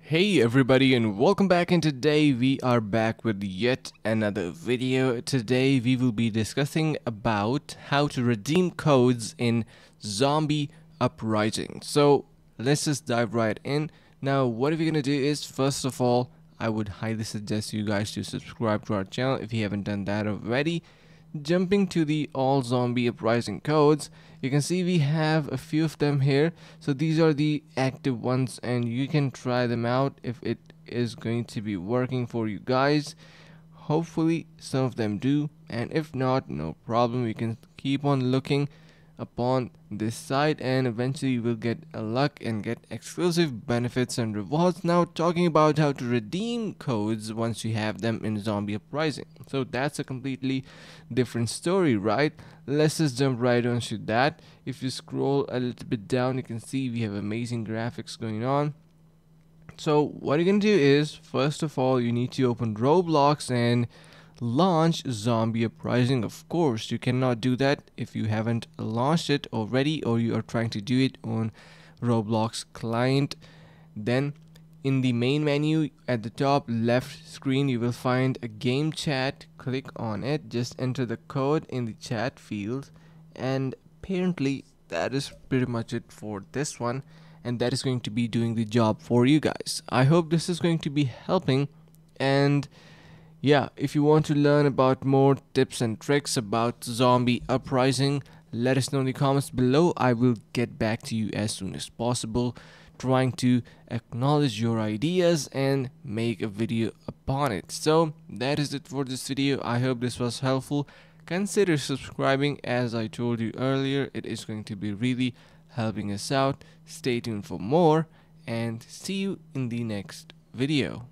Hey everybody, and welcome back, and today we are back with yet another video. Today we will be discussing about how to redeem codes in Zombie Uprising. So let's just dive right in. Now what we're gonna do is, first of all, I would highly suggest you guys to subscribe to our channel if you haven't done that already. Jumping to the all zombie uprising codes, you can see we have a few of them here. So these are the active ones, and you can try them out if it is going to be working for you guys. Hopefully some of them do, and if not, no problem, we can keep on looking upon this site, and eventually you will get a luck and get exclusive benefits and rewards. Now talking about how to redeem codes once you have them in Zombie Uprising, so that's a completely different story, right? Let's just jump right onto that. If you scroll a little bit down, you can see we have amazing graphics going on. So what you're gonna do is, first of all, you need to open Roblox and launch Zombie Uprising. Of course, you cannot do that if you haven't launched it already, or you are trying to do it on Roblox client. Then in the main menu at the top left screen, you will find a game chat. Click on it, just enter the code in the chat field, and apparently that is pretty much it for this one, and that is going to be doing the job for you guys. I hope this is going to be helping, and yeah, if you want to learn about more tips and tricks about Zombie Uprising, let us know in the comments below. I will get back to you as soon as possible, trying to acknowledge your ideas and make a video upon it. So that is it for this video. I hope this was helpful. Consider subscribing, as I told you earlier. It is going to be really helping us out. Stay tuned for more, and see you in the next video.